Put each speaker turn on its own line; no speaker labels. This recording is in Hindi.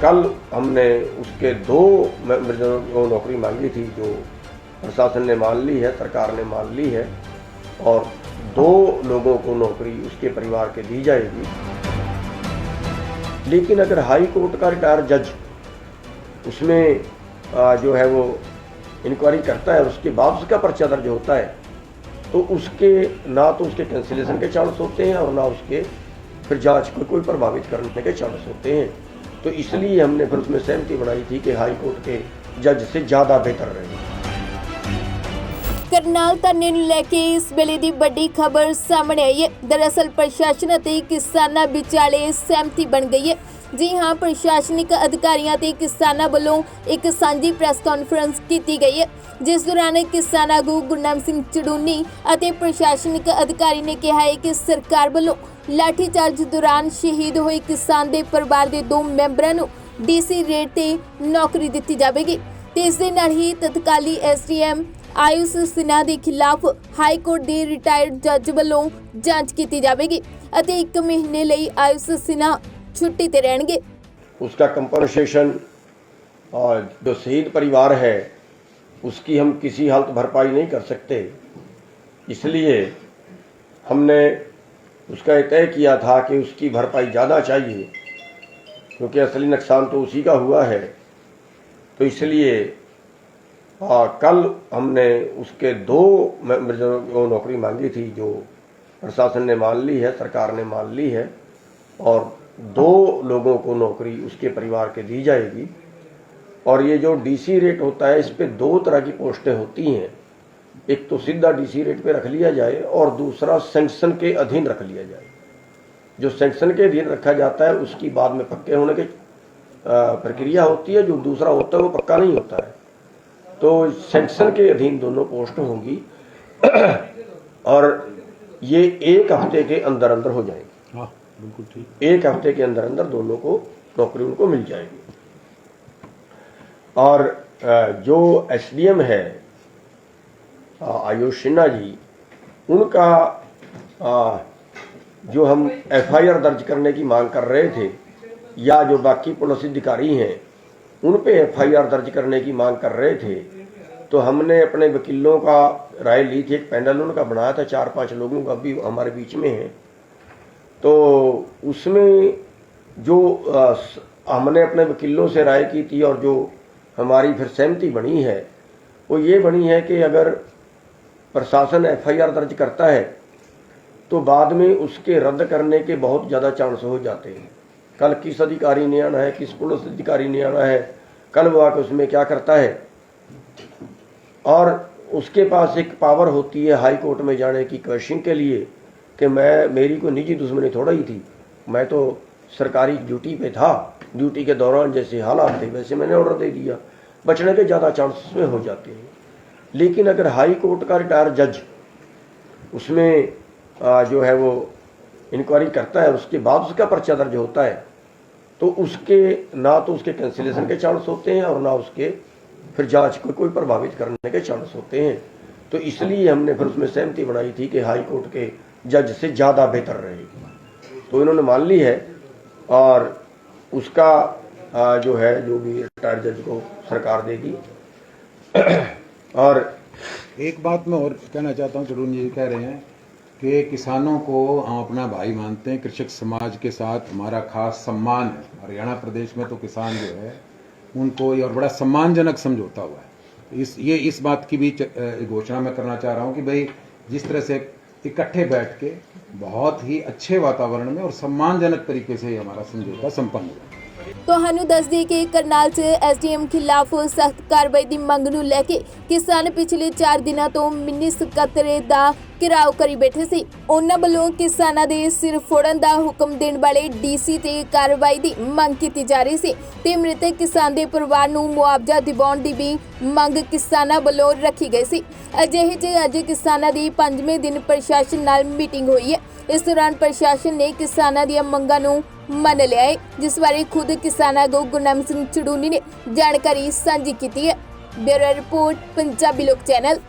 कल हमने उसके 2 मेंबरों को नौकरी मांगी थी, जो प्रशासन ने मान ली है, सरकार ने मान ली है, और 2 लोगों को नौकरी उसके परिवार के दी जाएगी। लेकिन अगर हाई कोर्ट का रिटायर जज उसमें जो है वो इंक्वायरी करता है, उसके बाद उसका पर्चा दर्ज होता है, तो उसके ना तो उसके कैंसिलेशन के चांस होते हैं और ना उसके फिर जांच को कोई प्रभावित करने के चांस होते हैं। तो इसलिए हमने फिर उसमें सहमति बनाई थी कि हाई कोर्ट के जज से ज़्यादा बेहतर रहेगी।
करनाल धरने ਨੂੰ ਲੈ ਕੇ ਇਸ ਵੇਲੇ ਦੀ ਵੱਡੀ ਖਬਰ ਸਾਹਮਣੇ ਆਈ ਹੈ। दरअसल प्रशासन ਅਤੇ किसानां ਵਿਚਾਲੇ सहमति बन गई है। जी हाँ, प्रशासनिक अधिकारियों ते किसानां ਵੱਲੋਂ एक ਸਾਂਝੀ ਪ੍ਰੈਸ ਕਾਨਫਰੰਸ ਕੀਤੀ गई है, जिस दौरान किसान आगू गुरनाम सिंह चड़ूनी ਅਤੇ प्रशासनिक अधिकारी ने कहा है कि सरकार ਵੱਲੋਂ लाठीचार्ज दौरान शहीद होए किसान के परिवार के 2 मैंबरों को DC रेट ते नौकरी दी जाएगी। इस दे नाल ही तत्काली SDM आयुष सिन्हा के खिलाफ हाई कोर्ट के रिटायर्ड जज वालों जांच की जाएगी और 1 महीने लिए आयुष सिन्हा छुट्टी ते रहेंगे।
उसका कंपनसेशन जो शहीद परिवार है उसकी हम किसी हालत भरपाई नहीं कर सकते, इसलिए हमने उसका तय किया था कि उसकी भरपाई ज़्यादा चाहिए, क्योंकि असली नुकसान तो उसी का हुआ है। तो इसलिए कल हमने उसके 2 मेंबरों को नौकरी मांगी थी, जो प्रशासन ने मान ली है, सरकार ने मान ली है, और 2 लोगों को नौकरी उसके परिवार के दी जाएगी। और ये जो DC रेट होता है, इस पे 2 तरह की पोस्टें होती हैं। एक तो सीधा DC रेट पे रख लिया जाए और दूसरा सैंक्शन के अधीन रख लिया जाए। जो सैंक्शन के अधीन रखा जाता है उसकी बाद में पक्के होने की प्रक्रिया होती है, जो दूसरा होता है वो पक्का नहीं होता है। तो सैंक्शन के अधीन दोनों पोस्ट होंगी और ये 1 हफ्ते के अंदर अंदर हो जाएगी।
हाँ, बिल्कुल ठीक।
1 हफ्ते के अंदर अंदर दोनों को नौकरी उनको मिल जाएगी। और जो SDM है आयुष सिन्हा जी, उनका जो हम FIR दर्ज करने की मांग कर रहे थे, या जो बाकी पुलिस अधिकारी हैं उन पे FIR दर्ज करने की मांग कर रहे थे, तो हमने अपने वकीलों का राय ली थी। एक पैनल उनका बनाया था, 4-5 लोगों का भी हमारे बीच में है। तो उसमें जो हमने अपने वकीलों से राय की थी और जो हमारी फिर सहमति बनी है वो ये बनी है कि अगर प्रशासन FIR दर्ज करता है तो बाद में उसके रद्द करने के बहुत ज़्यादा चांस हो जाते हैं। कल किस अधिकारी ने आना है, किस पुलिस अधिकारी ने आना है, कल वो आकर उसमें क्या करता है, और उसके पास एक पावर होती है हाई कोर्ट में जाने की क्वेश्चन के लिए कि मेरी कोई निजी दुश्मनी थोड़ा ही थी, मैं तो सरकारी ड्यूटी पे था, ड्यूटी के दौरान जैसे हालात थे वैसे मैंने ऑर्डर दे दिया। बचने के ज़्यादा चांसेस में हो जाते हैं। लेकिन अगर हाई कोर्ट का रिटायर जज उसमें जो है वो इंक्वायरी करता है, उसके बाद उसका पर्चा दर्ज होता है, तो उसके ना तो उसके कैंसिलेशन के चांस होते हैं और ना उसके फिर जांच को कोई प्रभावित करने के चांस होते हैं। तो इसलिए हमने फिर उसमें सहमति बनाई थी कि हाई कोर्ट के जज से ज़्यादा बेहतर रहेगी। तो इन्होंने मान ली है और उसका जो है जो भी रिटायर्ड जज को सरकार देगी। और
एक बात मैं और कहना चाहता हूँ, चड़ूनी जी कह रहे हैं कि किसानों को हम अपना भाई मानते हैं, कृषक समाज के साथ हमारा खास सम्मान है। हरियाणा प्रदेश में तो किसान जो है उनको ये और बड़ा सम्मानजनक समझौता हुआ है। इस बात की भी घोषणा मैं करना चाह रहा हूँ कि भाई जिस तरह से इकट्ठे बैठ के बहुत ही अच्छे वातावरण में और सम्मानजनक तरीके से हमारा समझौता संपन्न हुआ।
ਤੁਹਾਨੂੰ ਦੱਸ ਦਈਏ ਕਿ ਕਰਨਾਲ 'ਚ SDM ਖਿਲਾਫ ਸਖਤ ਕਾਰਵਾਈ ਦੀ ਮੰਗ ਨੂੰ ਲੈ ਕੇ ਕਿਸਾਨ ਪਿਛਲੇ 4 ਦਿਨਾਂ ਤੋਂ ਮਿੰਨੀ ਸਕੱਤਰੇਤ ਦਾ ਘਿਰਾਓ ਕਰੀ ਬੈਠੇ ਸੀ। ਉਹਨਾਂ ਵੱਲੋਂ ਕਿਸਾਨਾਂ ਦੇ ਸਿਰ ਫੋੜਨ ਦਾ ਹੁਕਮ ਦੇਣ ਵਾਲੇ DC ਤੇ ਕਾਰਵਾਈ ਦੀ ਮੰਗ ਕੀਤੀ ਜਾ ਰਹੀ ਸੀ ਤੇ ਮ੍ਰਿਤਕ ਕਿਸਾਨ ਦੇ ਪਰਿਵਾਰ ਨੂੰ ਮੁਆਵਜ਼ਾ ਦਿਵਾਉਣ ਦੀ ਵੀ ਮੰਗ ਕਿਸਾਨਾਂ ਵੱਲੋਂ ਰੱਖੀ ਗਈ ਸੀ। ਅਜਿਹੇ 'ਚ ਅੱਜ ਕਿਸਾਨਾਂ ਦੀ 5ਵੇਂ ਦਿਨ ਪ੍ਰਸ਼ਾਸਨ ਨਾਲ ਮੀਟਿੰਗ ਹੋਈ ਹੈ। इस दौरान प्रशासन ने किसानों दी मंगां नूं मन लिया है, जिस बारे खुद किसान आगू गुरनाम सिंह चड़ूनी ने जानकारी साझी की है। ब्यूरो रिपोर्ट, पंजाबी लोक चैनल।